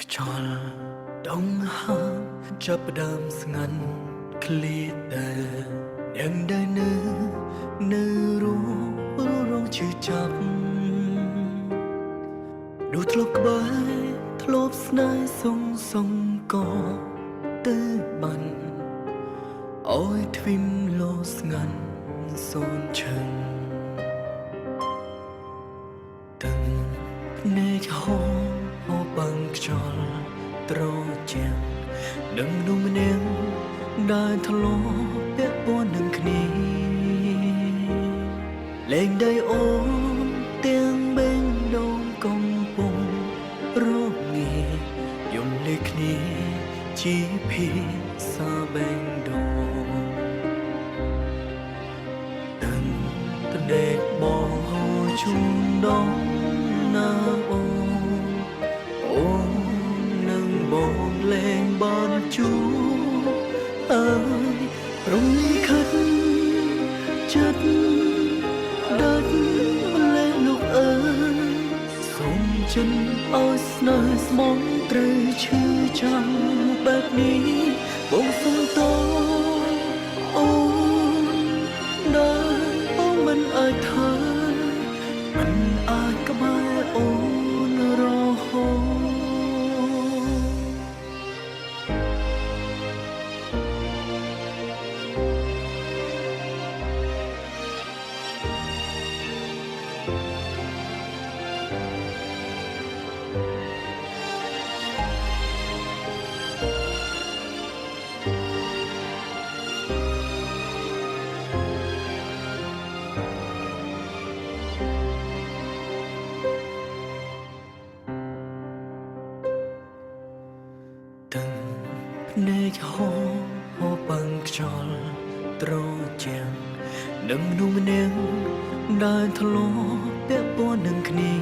ខ្យល់ដងហើមចាប់ផ្ដើមស្ងាត់ឃ្លាតដែរយ៉ាងដែលនៅរងឈឺចាប់ដូចធ្លាប់ក្បែរធ្លាប់ស្នេហ៍សងក៏ទៅបានអើយទ្វីមលោស្ងាត់សូនឈឹងទាំងភ្នែកហូរបាំងខ្យល់ត្រជាក់នឹងមនុស្សម្នាក់ដែលធ្លាប់ពាក់ព័ន្ធនឹងគ្នាលែងដីអូនទាំងបេងដូងកំពុងរងាយំលេខគ្នាជាភាសាបេងដូងទាំងភ្នែកបងហូរជុំដងណាអូនឹងបងលែងបានជួអើយរំលីខិតចិត្តដាច់ម្លេះលោកអើយសូមចិនឲ្យស្នេហ៍ស្មងត្រូវឈឺចាំបែបនេះបងសុំតអូនដែលបងមិនអាចធ្វើមិនអាចក្បែរអូនរហូតទាំងភ្នែកហូរបាំងខ្យល់ត្រជាក់នឹងមនុស្សម្នាក់ដែលធ្លាប់ពាក់ព័ន្ធនឹងគ្នា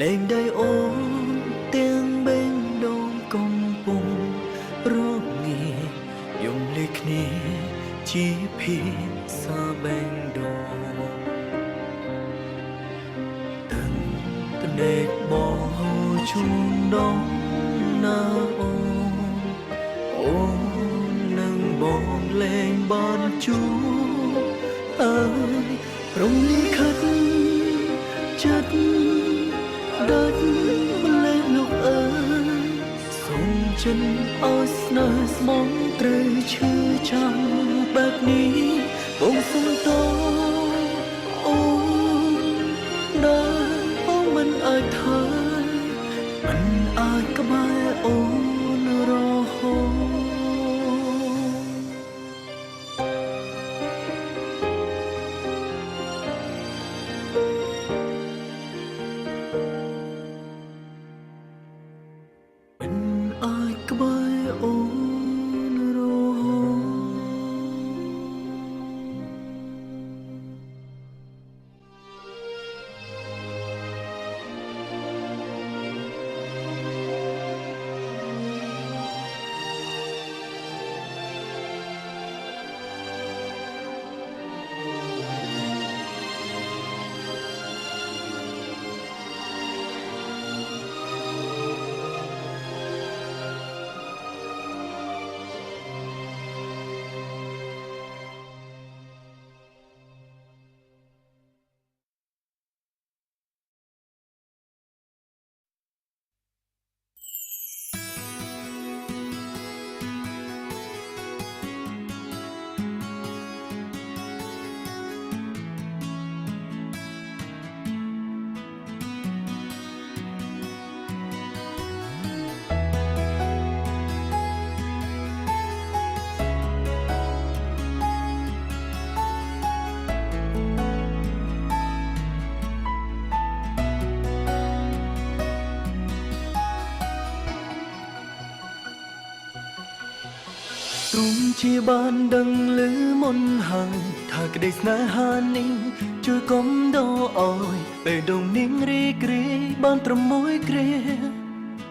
លែងដីអូនទាំងបេងដូងកំពុងរងាយំលេខគ្នាជាភាសាបេងដូងទាំងភ្នែកបងហូរជុំដងណាអូនឹងបងលែងបានជួអើយរំលីខិតចិត្តដាច់ម្លេះលោកអើយសូមចិនឲ្យស្នេហ៍ស្មងត្រូវឈឺចាំបែបនេះបងសុំតអូនដែលបងមិនអាចធ្វើមិនអាចក្បែរអូនរហូតមិនអាចក្បែរអូនរហូត ទ្រង់ជាបានដឹងឮមុនហើយថាក្តីស្នេហានេះជួយកុំដោអើយពេលដងនាងរីករាយបានត្រឹមមួយគ្រា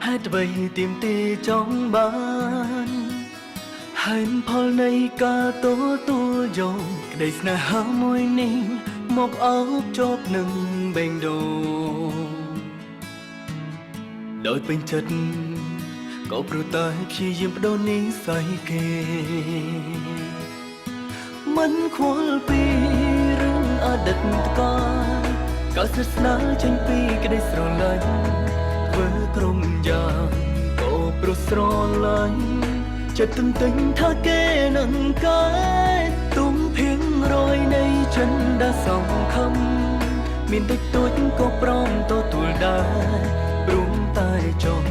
ហេតុអ្វីទៀមទីចង់បាន ហេតុផលនៃការទទួលយកក្តីស្នេហាមួយនេះមកអោបជាប់នឹងបេងដូងដោយពេញចិត្តក៏ព្រោះតែព្យាយាមបដូរនិស្ស័យគេមិនខ្វល់ពីរឿងអតីតកាលក៏ស្និទ្ធស្នាលចេញពីក្តីស្រឡាញ់ធ្វើក្រុមយ៉ាងក៏ព្រោះស្រឡាញ់ចិត្តទន្ទឹងថាគេនឹងកែទុំភៀងរយនៃចិនដាសងខំមានតិចតួចក៏ព្រមទទួលដែរព្រមតែចង់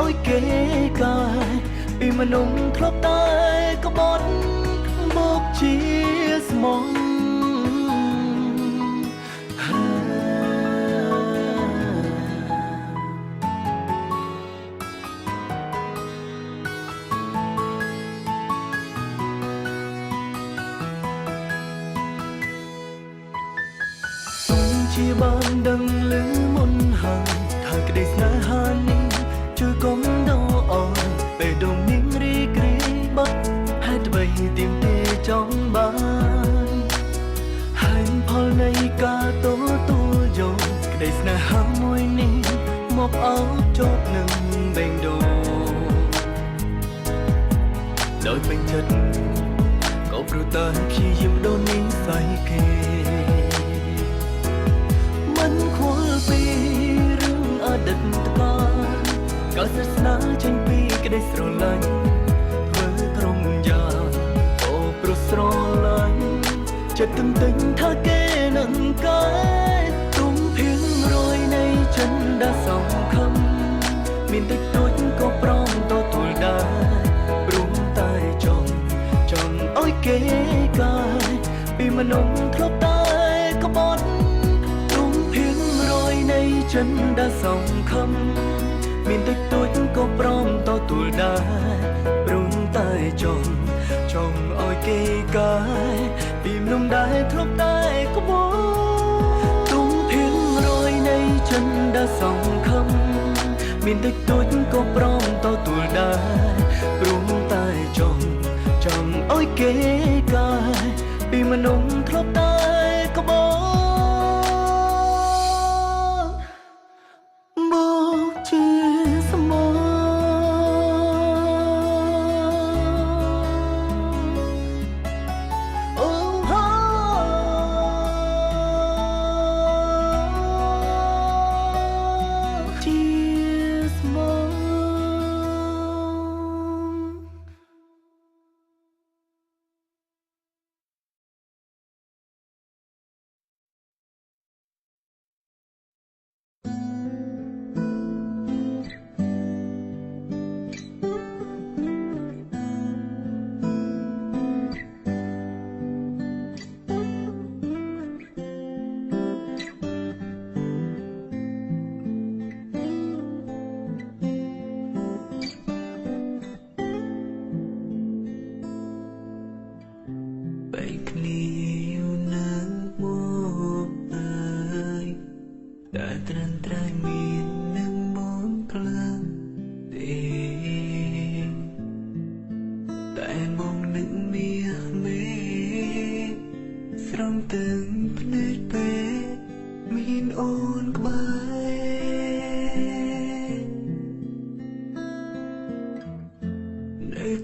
ឲ្យគេកែពីមនុស្សធ្លាប់តែក្បត់មកជាស្មងជាបានដឹងឮមុនហើយថាក្តីស្នេហានេះជួយកុំដោអោយពេលដងនាងរីករាយបាត់ហេតុអ្វីទៀមទាចង់បានហើយផលនៃការទទួលយកក្តីស្នេហាមួយនេះមកអោបជាប់នឹងបេងដូងដោយពេញចិត្តក៏ព្រោះតែព្យាយាមបដូរនិស្ស័យគេមិនខ្វល់ពីរឿងអតីតកាលក៏ស្និទ្ធស្នាលចេញពីក្តីស្រឡាញ់ធ្វើក្រុមយ៉ាងក៏ព្រោះស្រឡាញ់ចិត្តទន្ទឹងថាគេនឹងកែទុំភៀងរយនៃចិនដាសងខំមានតិចតួចក៏ព្រមទទួលដែរព្រមតែចង់ឲ្យគេកែពីមនុស្សធ្លាប់តែក្បត់នៃចិនដាសងខំមានតិចតួចក៏ព្រមទទួលដែរព្រមតែចង់ឲ្យគេកែពីមនុស្សដែលធ្លាប់តែក្បត់ទុំភៀងរយនៃចិនដាសងខំមានតិចតួចក៏ព្រមទទួលដែរព្រមតែចង់ឲ្យគេកែពីមនុស្សធ្លាប់តែក្បត់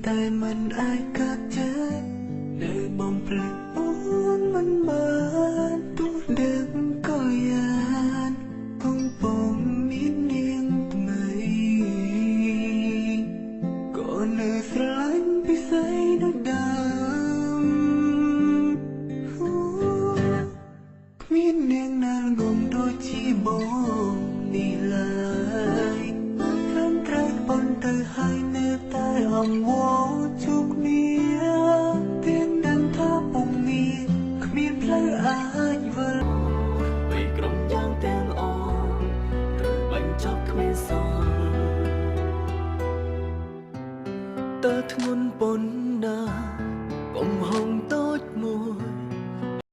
តែមិនអាចកាត់ចេញនៅបំភ្លេច